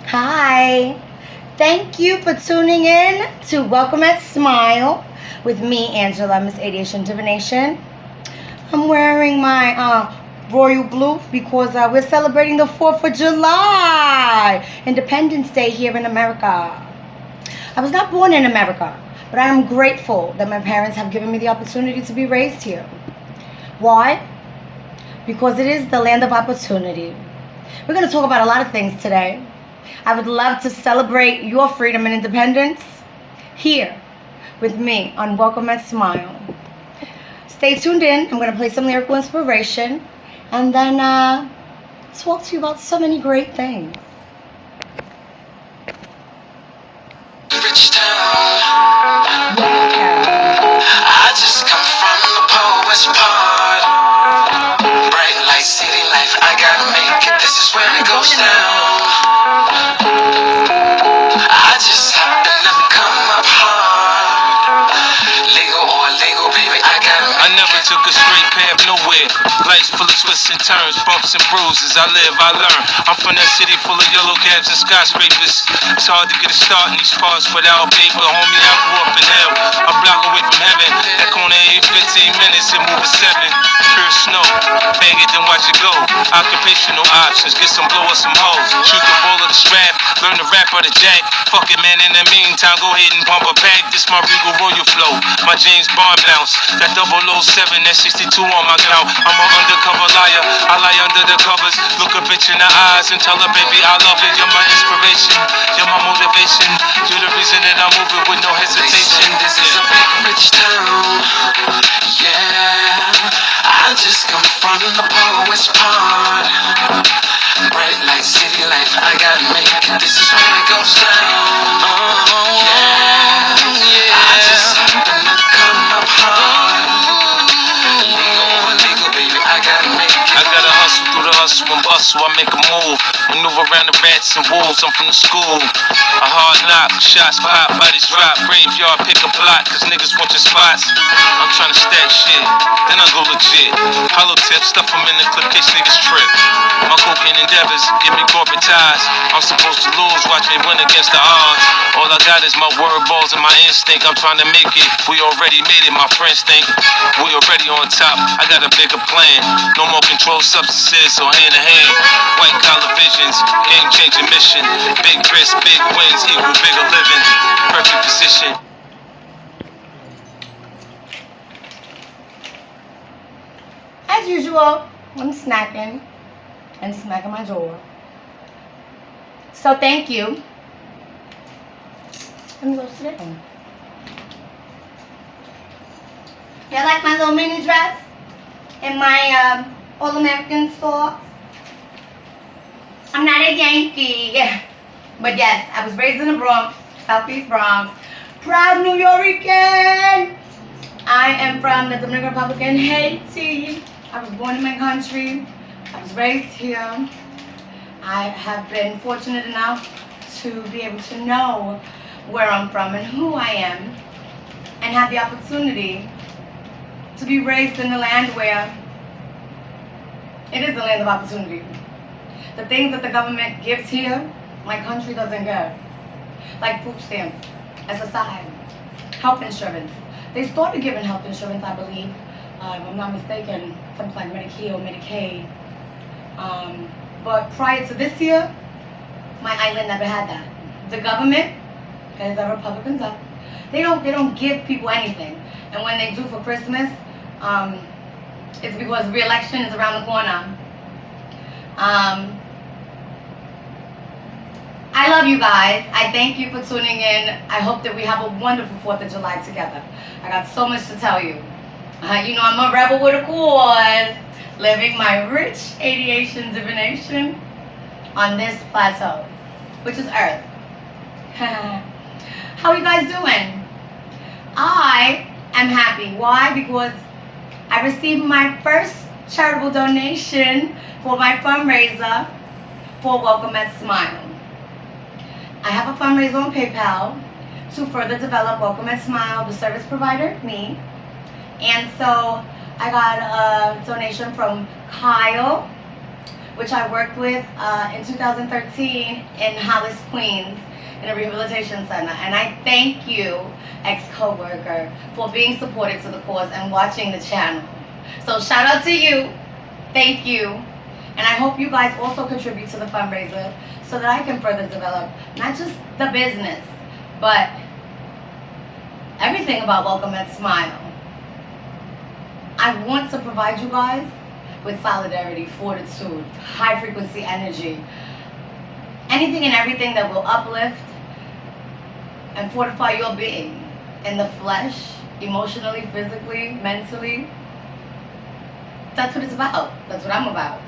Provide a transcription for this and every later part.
Hi. Thank you for tuning in to Welcome at Smile with me, Angela, Miss Aviation Divination. I'm wearing my royal blue because we're celebrating the 4th of July, Independence Day here in America. I was not born in America, but I am grateful that my parents have given me the opportunity to be raised here. Why? Because it is the land of opportunity. We're going to talk about a lot of things today. I would love to celebrate your freedom and independence here with me on Welcome and Smile. Stay tuned in. I'm going to play some lyrical inspiration and then talk to you about so many great things. Rich town. I just come from the poet's part. Bright light, city life, I gotta make it. This is where it goes down. I just happen to come up hard. Legal or illegal, baby, I never took a straight path nowhere. Life's full of twists and turns, bumps and bruises. I live, I learn. I'm from that city full of yellow cabs and skyscrapers. It's hard to get a start in these parts without paper. Homie, I grew up in hell, a block away from heaven. That corner ain't 15 minutes and move a 7. Pure snow, bang it then watch it go. Occupational options, get some blow or some hoes. Shoot the ball of the strap, learn the rap or the jack. Fuck it, man, in the meantime, go ahead and pump a bag. This my Regal Royal flow, my James Bond bounce. That 007, that 62 on my count. I'm an undercover liar, I lie under the covers. Look a bitch in the eyes and tell her, baby, I love you. You're my inspiration, you're my motivation. You're the reason that I'm moving with no hesitation. This is a big rich town, yeah. I just come from the poet's part. Bright light, city life, I gotta make it. This is where it goes down. Oh, yeah. I just happen to come up hard. Legal, baby, I gotta make it. I gotta hustle through the hustle and bustle. I make a move, maneuver around the rats and wolves. I'm from the school. A hard knock, shots pop, bodies drop. Graveyard, pick a plot, cause niggas want your spots. I'm trying to stack shit, then I go legit. Hollow tips, stuff them in the clip, case niggas trip. My cocaine endeavors give me corporate ties. I'm supposed to lose, watch me win against the odds. All I got is my word balls and my instinct. I'm trying to make it, we already made it, my friends think. We already on top, I got a bigger plan. No more controlled substances, so hand to hand. White collar visions, game changing mission. Big risk, big wins, equal bigger living. Perfect position. As usual, I'm snacking and smacking my jaw. So thank you. Let me go sit down. Yeah, I like my little mini dress and my All-American socks. I'm not a Yankee, but yes, I was raised in the Bronx, Southeast Bronx. Proud New Yorican. I am from the Dominican Republic in Haiti. I was born in my country. I was raised here. I have been fortunate enough to be able to know where I'm from and who I am, and have the opportunity to be raised in the land where it is the land of opportunity. The things that the government gives here, my country doesn't get. Like food stamps, SSI, health insurance. They started giving health insurance, I believe, if I'm not mistaken, something like Medicare or Medicaid. But prior to this year, my island never had that. The government, as the Republicans are, they don't give people anything. And when they do for Christmas, it's because re-election is around the corner. I love you guys. I thank you for tuning in. I hope that we have a wonderful 4th of July together. I got so much to tell you. You know I'm a rebel with a cause, living my rich aviation divination on this plateau, which is Earth. How are you guys doing? I am happy. Why? Because I received my first charitable donation for my fundraiser for Welcome at Smile. I have a fundraiser on PayPal to further develop Welcome at Smile, the service provider, me. And so I got a donation from Kyle, which I worked with in 2013 in Hollis, Queens, in a rehabilitation center. And I thank you, ex-co-worker, for being supportive to the cause and watching the channel. So shout out to you. Thank you. And I hope you guys also contribute to the fundraiser so that I can further develop not just the business, but everything about Welcome and Smile. I want to provide you guys with solidarity, fortitude, high frequency energy, anything and everything that will uplift and fortify your being in the flesh, emotionally, physically, mentally. That's what it's about. That's what I'm about.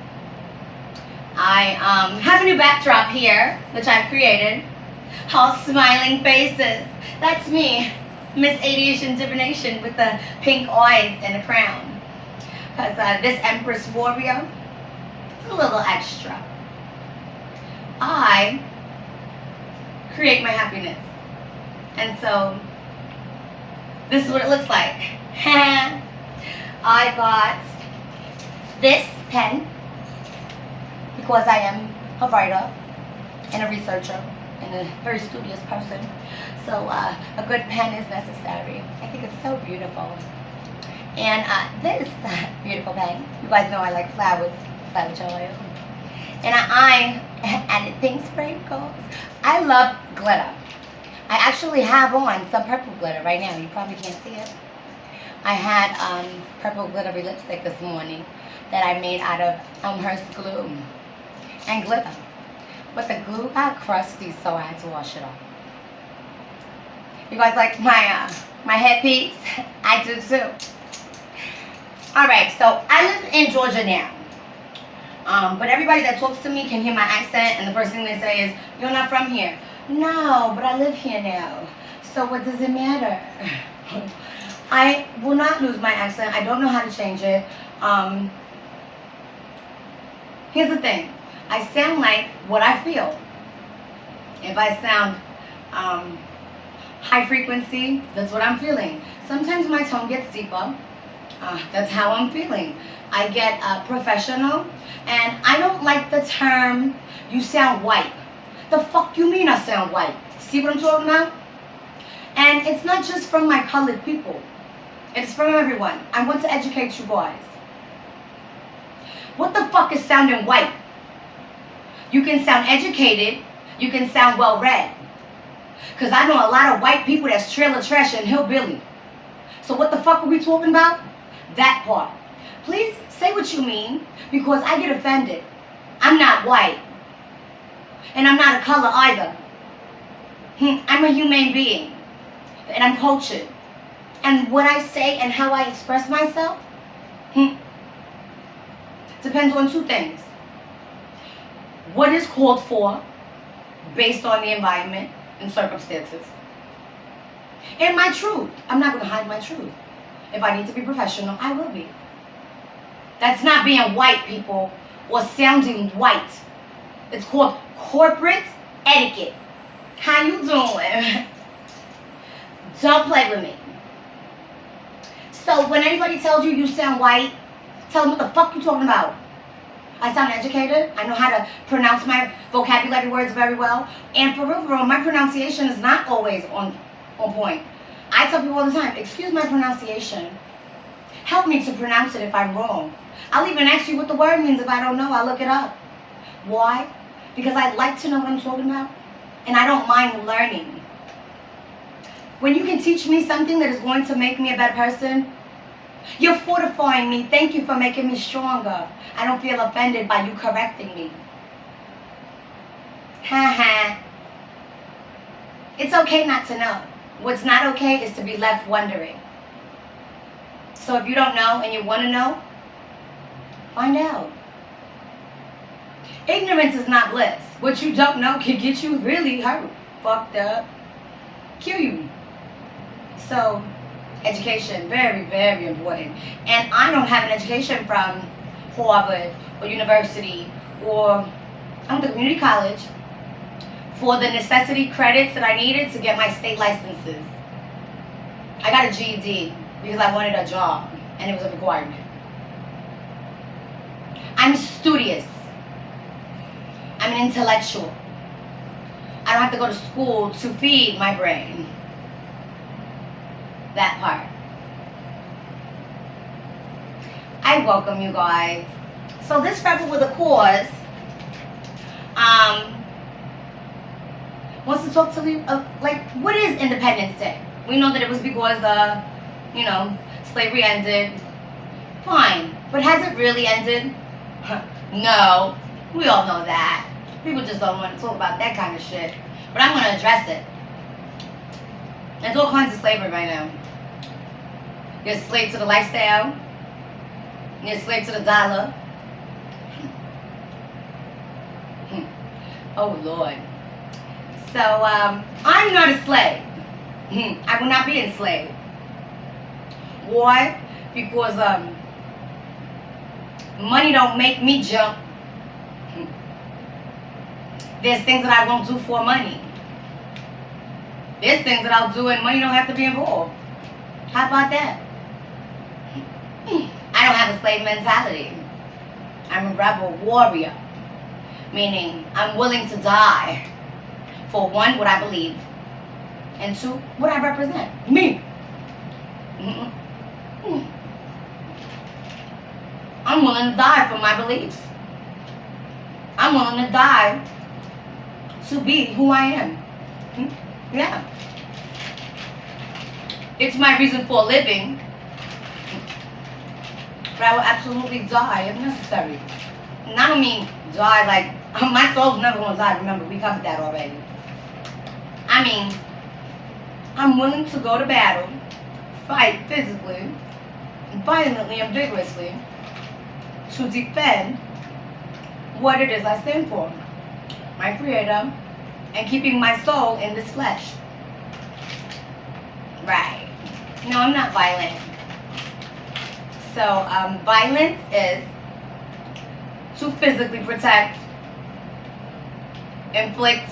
I have a new backdrop here, which I've created, all smiling faces. That's me, Miss Aviation Divination with the pink eyes and a crown. Because this Empress Warrior is a little extra. I create my happiness. And so, this is what it looks like. I got this pen because I am a writer and a researcher and a very studious person. So a good pen is necessary. I think it's so beautiful. And this beautiful pen, you guys know I like flowers, flower oil. And I added pink sprinkles. I love glitter. I actually have on some purple glitter right now. You probably can't see it. I had purple glittery lipstick this morning that I made out of Elmhurst glue and glitter. But the glue got crusty, so I had to wash it off. You guys like my headpiece? I do too. Alright, so I live in Georgia now. But everybody that talks to me can hear my accent, and the first thing they say is, "You're not from here." No, but I live here now. So what does it matter? I will not lose my accent. I don't know how to change it. Here's the thing. I sound like what I feel. If I sound high frequency, that's what I'm feeling. Sometimes my tone gets deeper. That's how I'm feeling. I get professional, and I don't like the term, "you sound white." The fuck you mean I sound white? See what I'm talking about? And it's not just from my colored people. It's from everyone. I want to educate you guys. What the fuck is sounding white? You can sound educated. You can sound well-read. Because I know a lot of white people that's trailer trash and hillbilly. So what the fuck are we talking about? That part. Please say what you mean, because I get offended. I'm not white. And I'm not a color either. I'm a human being. And I'm cultured. And what I say and how I express myself depends on two things. What is called for based on the environment and circumstances. And my truth. I'm not going to hide my truth. If I need to be professional, I will be. That's not being white, people, or sounding white. It's called corporate etiquette. How you doing? Don't play with me. So when anybody tells you you sound white, tell them what the fuck you talking about. I sound educated. I know how to pronounce my vocabulary words very well. And for real, my pronunciation is not always on point. I tell people all the time, excuse my pronunciation. Help me to pronounce it if I'm wrong. I'll even ask you what the word means if I don't know. I'll look it up. Why? Because I like to know what I'm talking about. And I don't mind learning. When you can teach me something that is going to make me a better person, you're fortifying me. Thank you for making me stronger. I don't feel offended by you correcting me. Ha. It's okay not to know. What's not okay is to be left wondering. So if you don't know and you want to know, find out. Ignorance is not bliss. What you don't know can get you really hurt, fucked up, kill you. So, education, very, very important. And I don't have an education from Harvard or university, or I went to community college for the necessity credits that I needed to get my state licenses. I got a GED because I wanted a job and it was a requirement. I'm studious. I'm an intellectual. I don't have to go to school to feed my brain. That part. I welcome you guys. So this rebel with a cause wants to talk to me like, what is Independence Day? We know that it was because slavery ended. Fine, but has it really ended? No, we all know that. People just don't want to talk about that kind of shit. But I'm going to address it. There's all kinds of slavery right now. You're a slave to the lifestyle. You're a slave to the dollar. Oh, Lord. So, I'm not a slave. I will not be enslaved. Why? Because, money don't make me jump. There's things that I won't do for money. There's things that I'll do and money don't have to be involved. How about that? I don't have a slave mentality. I'm a rebel warrior. Meaning, I'm willing to die for one, what I believe, and two, what I represent. Me. I'm willing to die for my beliefs. I'm willing to die to be who I am. Yeah. It's my reason for living. But I will absolutely die if necessary. And I don't mean die like, my soul's never going to die. Remember, we covered that already. I mean, I'm willing to go to battle, fight physically, violently and vigorously to defend what it is I stand for. My Creator, and keeping my soul in this flesh. Right. No, I'm not violent. So, violence is to physically protect, inflict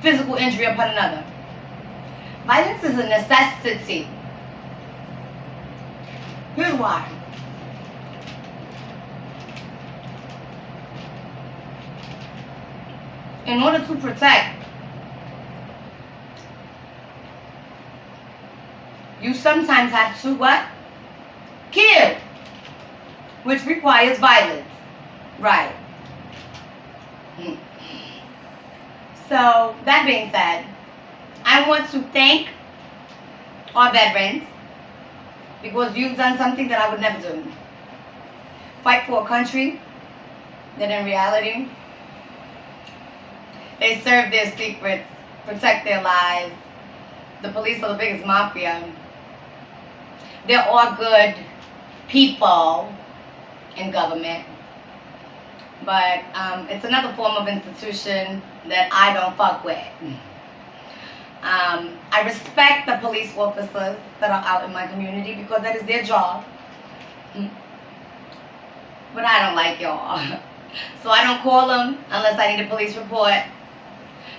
physical injury upon another. Violence is a necessity. Here's why. In order to protect, you sometimes have to what? Kill. Which requires violence. Right. So, that being said, I want to thank our veterans because you've done something that I would never do. Fight for a country that in reality, they serve their secrets, protect their lives. The police are the biggest mafia. They're all good people in government. But it's another form of institution that I don't fuck with. I respect the police officers that are out in my community because that is their job. But I don't like y'all. So I don't call them unless I need a police report.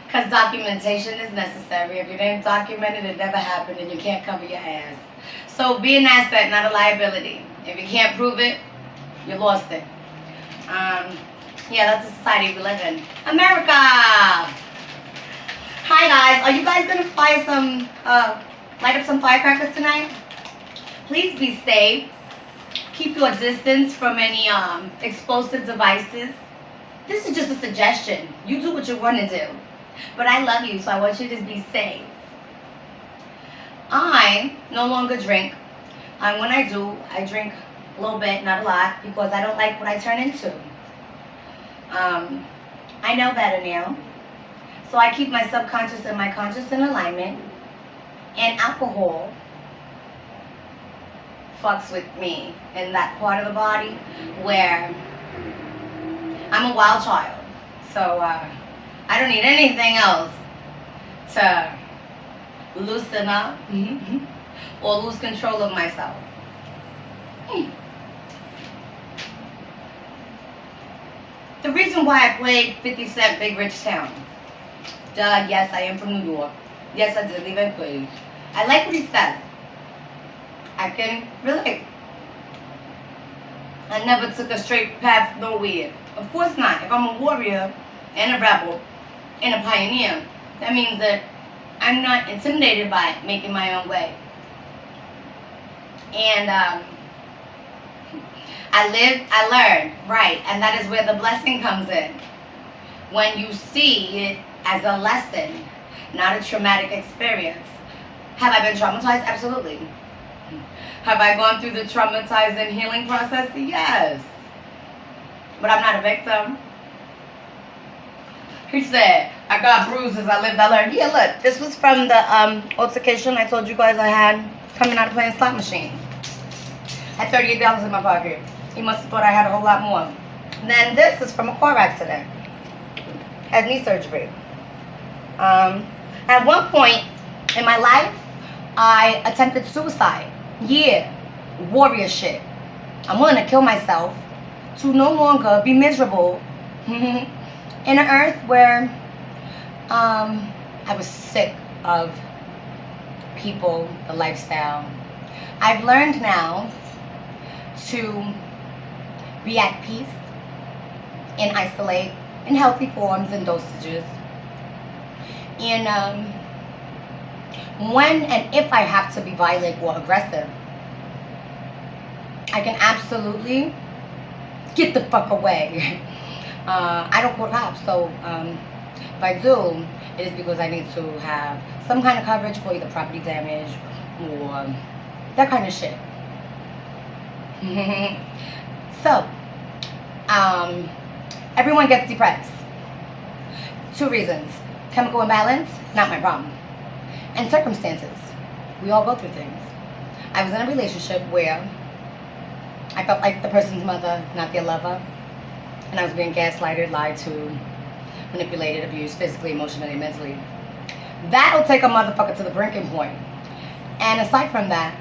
Because documentation is necessary. If you didn't document it, it never happened and you can't cover your ass. So be an asset, not a liability. If you can't prove it, you lost it. Yeah, that's the society we live in. America! Hi guys, are you guys gonna light up some firecrackers tonight? Please be safe. Keep your distance from any explosive devices. This is just a suggestion. You do what you want to do. But I love you, so I want you to be safe. I no longer drink. And when I do, I drink a little bit, not a lot, because I don't like what I turn into. I know better now. So I keep my subconscious and my conscious in alignment. And alcohol fucks with me in that part of the body where I'm a wild child. So I don't need anything else to loosen up or lose control of myself. The reason why I played 50 Cent Big Rich Town. Duh, yes, I am from New York. Yes, I did live in Queens. I like what he said. I can relate. I never took a straight path nowhere. Of course not. If I'm a warrior, and a rebel and a pioneer, that means that I'm not intimidated by making my own way. And I lived, I learned, right? And that is where the blessing comes in. When you see it as a lesson, not a traumatic experience. Have I been traumatized? Absolutely. Have I gone through the traumatizing healing process? Yes. But I'm not a victim. He said, I got bruises, I lived, I learned. Yeah, look, this was from the altercation I told you guys I had coming out of playing slot machine. I had $38 in my pocket. He must have thought I had a whole lot more. Then this is from a car accident. Had knee surgery. At one point in my life, I attempted suicide. Yeah, warrior shit. I'm willing to kill myself to no longer be miserable in an earth where I was sick of people, the lifestyle. I've learned now to be at peace and isolate in healthy forms and dosages. And when and if I have to be violent or aggressive, I can absolutely get the fuck away. I don't call cops, so if I do, it is because I need to have some kind of coverage for either property damage or that kind of shit. So, everyone gets depressed. 2 reasons. Chemical imbalance, not my problem. And circumstances. We all go through things. I was in a relationship where I felt like the person's mother, not their lover. And I was being gaslighted, lied to, manipulated, abused, physically, emotionally, mentally. That'll take a motherfucker to the breaking point. And aside from that,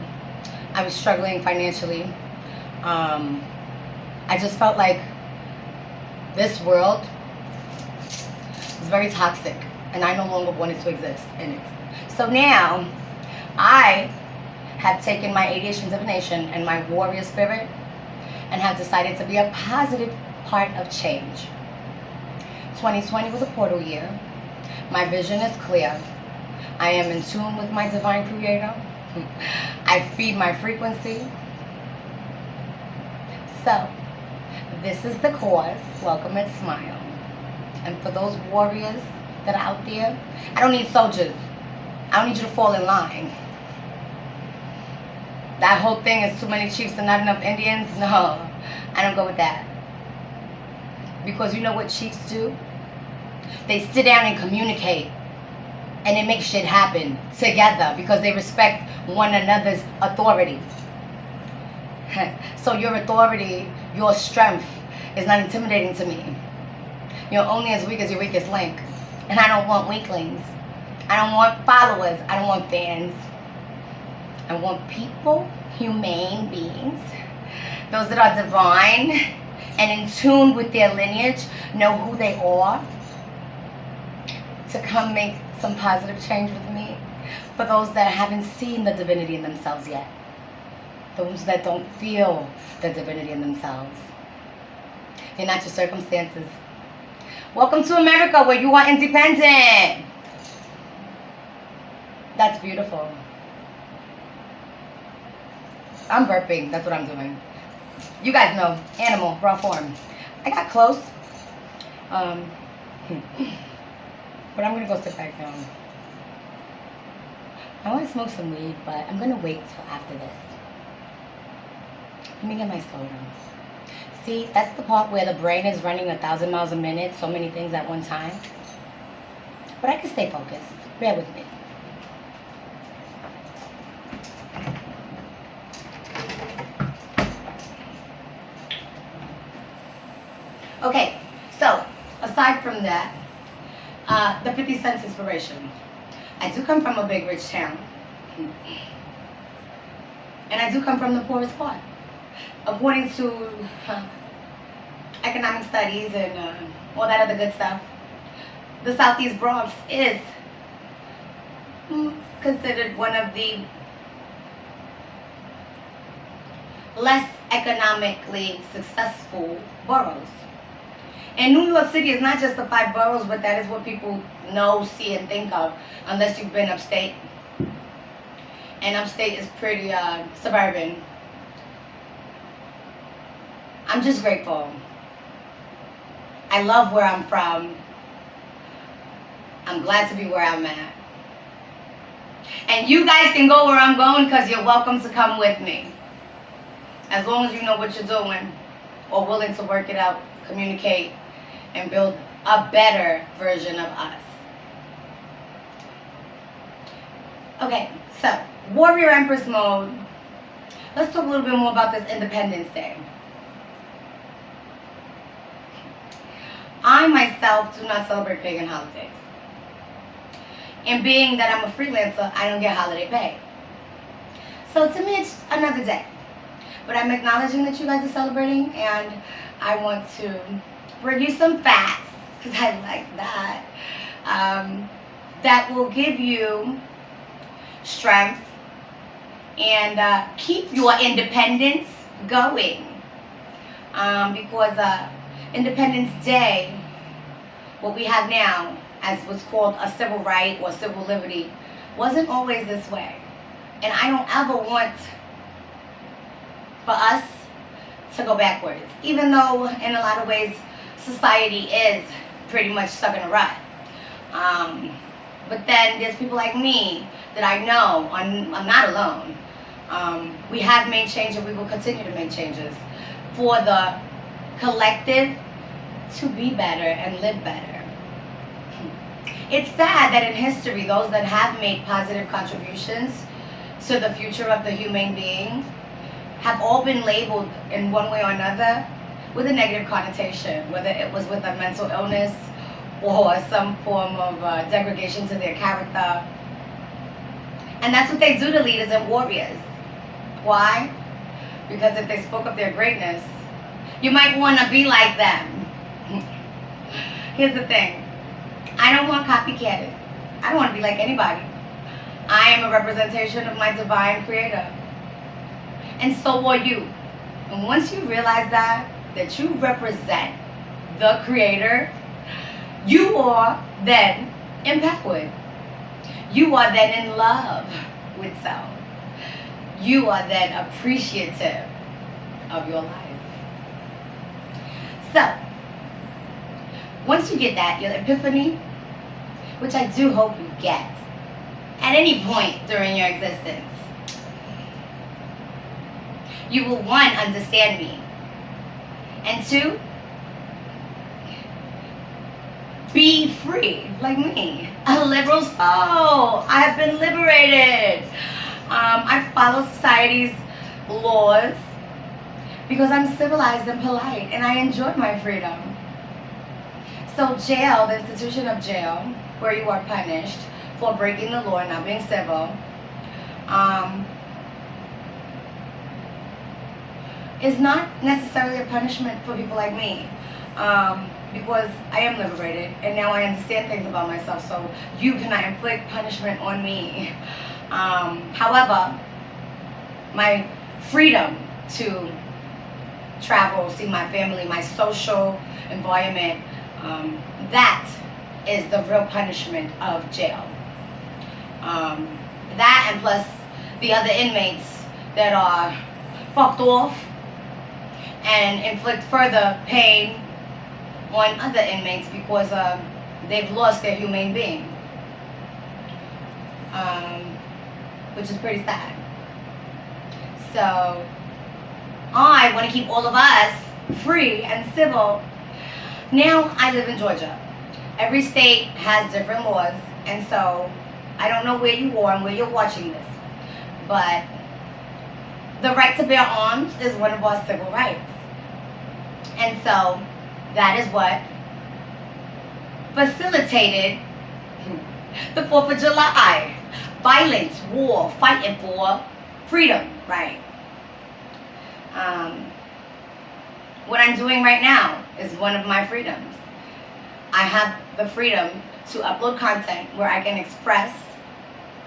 I was struggling financially. I just felt like this world was very toxic, and I no longer wanted to exist in it. So now, I have taken my ADHD divination and my warrior spirit and have decided to be a positive part of change. 2020 was a portal year. My vision is clear. I am in tune with my divine creator. I feed my frequency. So, this is the cause. Welcome and smile. And for those warriors that are out there, I don't need soldiers. I don't need you to fall in line. That whole thing is too many chiefs and not enough Indians. No, I don't go with that. Because you know what chiefs do? They sit down and communicate. And they make shit happen together because they respect one another's authority. So your authority, your strength is not intimidating to me. You're only as weak as your weakest link. And I don't want weaklings. I don't want followers. I don't want fans. I want people, humane beings, those that are divine and in tune with their lineage, know who they are, to come make some positive change with me. For those that haven't seen the divinity in themselves yet. Those that don't feel the divinity in themselves. You're not your circumstances. Welcome to America where you are independent. That's beautiful. I'm burping. That's what I'm doing. You guys know. Animal. Raw form. I got close. But I'm going to go sit back down. I want to smoke some weed, but I'm going to wait till after this. Let me get my soda. See, that's the part where the brain is running 1,000 miles a minute, so many things at one time. But I can stay focused. Bear with me. Okay, so aside from that, the 50 cents inspiration. I do come from a big rich town. And I do come from the poorest part. According to economic studies and all that other good stuff, the Southeast Bronx is considered one of the less economically successful boroughs. And New York City is not just the 5 boroughs, but that is what people know, see, and think of, unless you've been upstate. And upstate is pretty suburban. I'm just grateful. I love where I'm from. I'm glad to be where I'm at. And you guys can go where I'm going because you're welcome to come with me. As long as you know what you're doing or willing to work it out, communicate, and build a better version of us. Okay, so Warrior Empress mode. Let's talk a little bit more about this Independence Day. I myself do not celebrate pagan holidays. And being that I'm a freelancer, I don't get holiday pay. So to me, it's another day. But I'm acknowledging that you guys are celebrating, and I want to bring you some facts, because I like that, that will give you strength and keep your independence going. Because Independence Day, what we have now, as what's called a civil right or civil liberty, wasn't always this way. And I don't ever want for us to go backwards, even though in a lot of ways society is pretty much stuck in a rut. But then there's people like me that I know I'm not alone. We have made changes, and we will continue to make changes for the collective to be better and live better. It's sad that in history, those that have made positive contributions to the future of the human being have all been labeled in one way or another with a negative connotation, whether it was with a mental illness or some form of degradation to their character. And that's what they do to leaders and warriors. Why? Because if they spoke of their greatness, you might want to be like them. Here's the thing. I don't want copycatters. I don't want to be like anybody. I am a representation of my divine creator. And so are you. And once you realize that you represent the creator, you are then empowered. You are then in love with self. You are then appreciative of your life. So, once you get that, your epiphany, which I do hope you get at any point during your existence, you will, 1, understand me, and 2, be free, like me, a liberal soul. I have been liberated. I follow society's laws because I'm civilized and polite, and I enjoy my freedom. So jail, the institution of jail, where you are punished for breaking the law and not being civil, is not necessarily a punishment for people like me, because I am liberated and now I understand things about myself, so you cannot inflict punishment on me. However, my freedom to travel, see my family, my social environment, that is the real punishment of jail. That, and plus the other inmates that are fucked off and inflict further pain on other inmates because they've lost their humane being, which is pretty sad. So I want to keep all of us free and civil. Now I live in Georgia. Every state has different laws, and so I don't know where you are and where you're watching this, but the right to bear arms is one of our civil rights. And so that is what facilitated the 4th of July. Violence, war, fighting for freedom, right? What I'm doing right now is one of my freedoms. I have the freedom to upload content where I can express,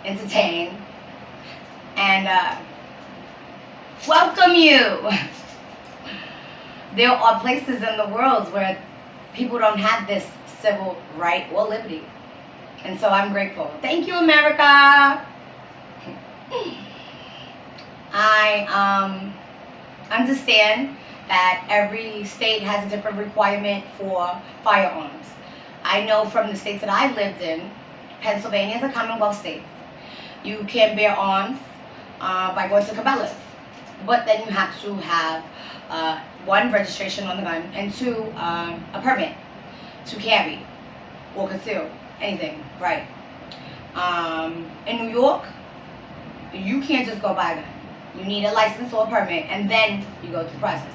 entertain, and welcome you. There are places in the world where people don't have this civil right or liberty. And so I'm grateful. Thank you, America. I understand that every state has a different requirement for firearms. I know from the states that I've lived in, Pennsylvania is a Commonwealth state. You can bear arms by going to Cabela's. But then you have to have one, registration on the gun, and two, a permit to carry or conceal anything, right? In New York, you can't just go buy a gun. You need a license or a permit, and then you go through the process.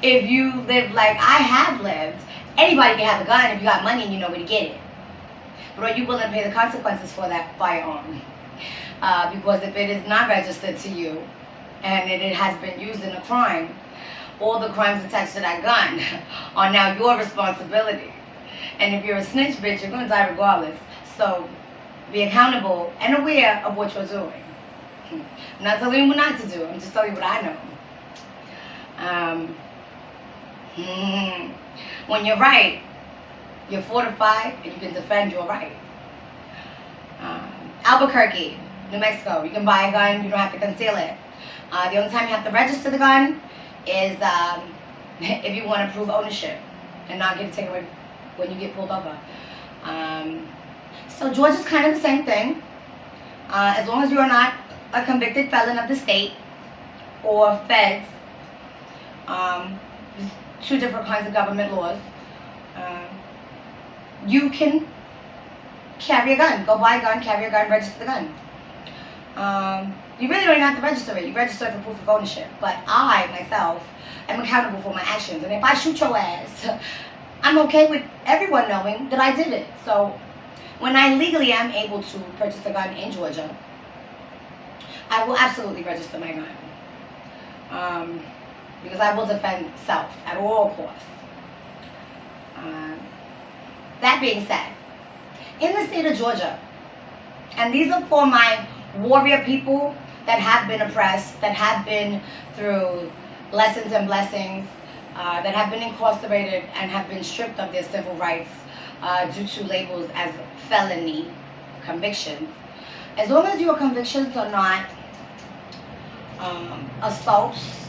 If you live like I have lived, anybody can have a gun if you got money and you know where to get it. But are you willing to pay the consequences for that firearm? Because if it is not registered to you and it has been used in a crime, all the crimes attached to that gun are now your responsibility. And if you're a snitch, bitch, you're going to die regardless. So be accountable and aware of what you're doing. I'm not telling you what not to do. I'm just telling you what I know. When you're right, you're fortified and you can defend your right. Albuquerque, New Mexico, you can buy a gun, you don't have to conceal it. The only time you have to register the gun is if you want to prove ownership and not get it taken away when you get pulled over. So Georgia's kind of the same thing. As long as you are not a convicted felon of the state or feds, two different kinds of government laws, you can carry a gun. Go buy a gun, carry a gun, register the gun. You really don't even have to register it. You register it for proof of ownership. But I, myself, am accountable for my actions. And if I shoot your ass, I'm okay with everyone knowing that I did it. So when I legally am able to purchase a gun in Georgia, I will absolutely register my gun. Because I will defend self at all costs. That being said, in the state of Georgia, and these are for my warrior people that have been oppressed, that have been through lessons and blessings, that have been incarcerated and have been stripped of their civil rights due to labels as felony convictions. As long as your convictions are not assaults,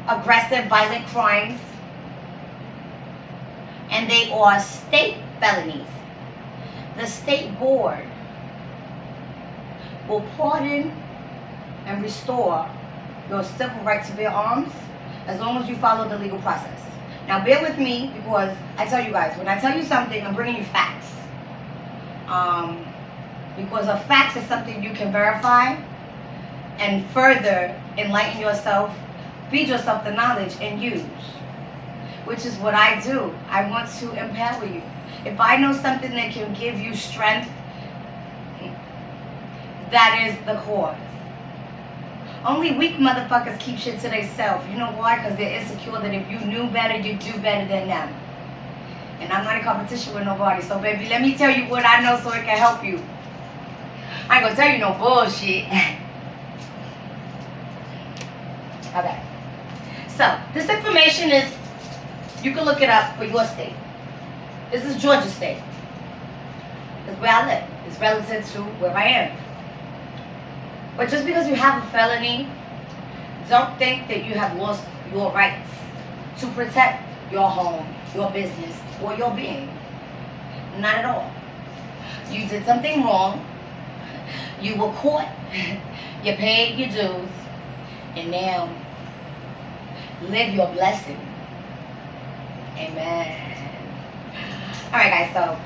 aggressive, violent crimes, and they are state felonies, the state board will pardon and restore your civil right to bear arms as long as you follow the legal process. Now bear with me, because I tell you guys, when I tell you something, I'm bringing you facts. Because a fact is something you can verify and further enlighten yourself, feed yourself the knowledge and use, which is what I do. I want to empower you. If I know something that can give you strength, that is the cause. Only weak motherfuckers keep shit to themselves. You know why? Because they're insecure that if you knew better, you'd do better than them. And I'm not in competition with nobody. So baby, let me tell you what I know so it can help you. I ain't gonna tell you no bullshit. Okay. So, this information is, you can look it up for your state. This is Georgia State. It's where I live. It's relative to where I am. But just because you have a felony, don't think that you have lost your rights to protect your home, your business, or your being. Not at all. You did something wrong. You were caught. You paid your dues. And now, live your blessing. Amen. Alright guys, so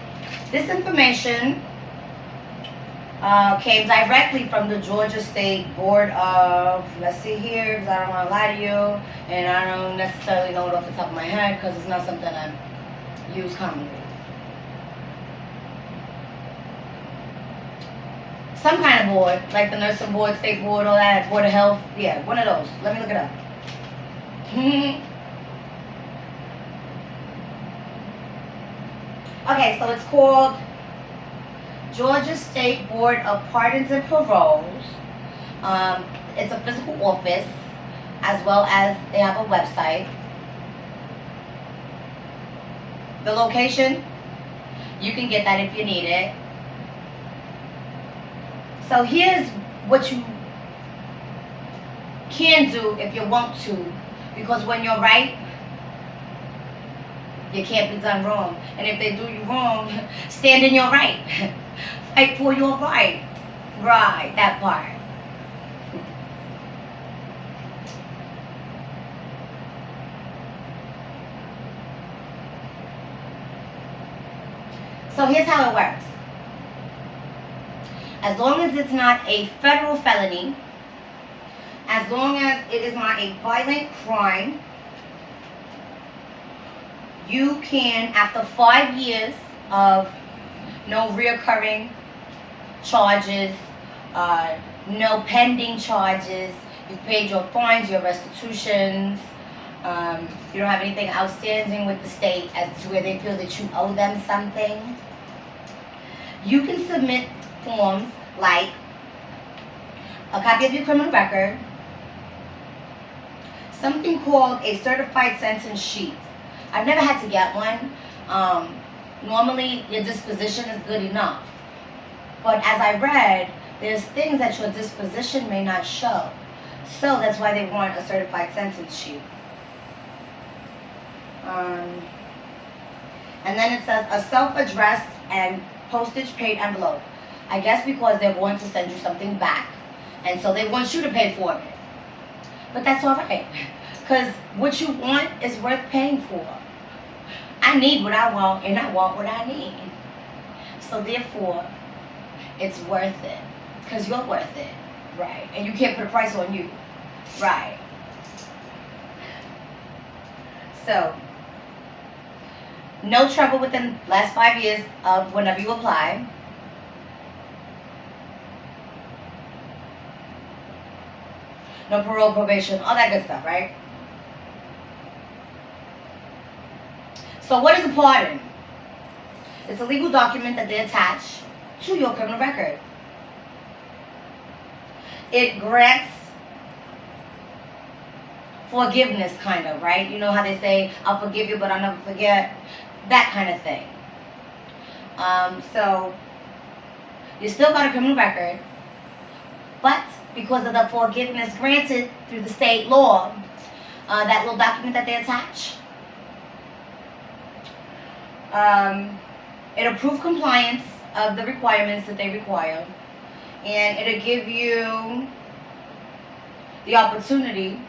this information came directly from the Georgia State Board of, let's see here, because I don't want to lie to you, and I don't necessarily know it off the top of my head because it's not something I use commonly. Some kind of board, like the nursing board, state board, all that, board of health. Yeah, one of those. Let me look it up. Okay, so it's called Georgia State Board of Pardons and Paroles. It's a physical office. as well as they have a website. The location, you can get that if you need it. So here's what you can do if you want to, because when you're right, you can't be done wrong. And if they do you wrong, stand in your right. Fight for your right. Right, that part. So here's how it works. As long as it's not a federal felony, as long as it is not a violent crime, you can, after 5 years of no reoccurring charges, no pending charges, you've paid your fines, your restitutions, you don't have anything outstanding with the state as to where they feel that you owe them something, you can submit forms like a copy of your criminal record, something called a certified sentence sheet. I've never had to get one. Normally, your disposition is good enough. But as I read, there's things that your disposition may not show. So that's why they want a certified sentence sheet. And then it says a self-addressed and postage-paid envelope. I guess because they're going to send you something back. And so they want you to pay for it. But that's all right. Because what you want is worth paying for. I need what I want, and I want what I need. So therefore, it's worth it. Because you're worth it. Right. And you can't put a price on you. Right. So, no trouble within the last 5 years of whenever you apply. No parole, probation, all that good stuff, right? So what is a pardon? It's a legal document that they attach to your criminal record. It grants forgiveness, kind of, right? You know how they say, I'll forgive you, but I'll never forget. That kind of thing. So, you still got a criminal record, but because of the forgiveness granted through the state law, that little document that they attach, it'll prove compliance of the requirements that they require, and it'll give you the opportunity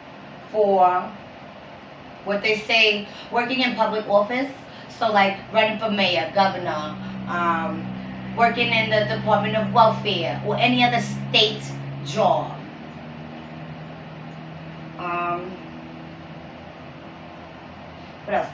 for what they say, working in public office. So like running for mayor, governor, working in the Department of Welfare, or any other state job. What else?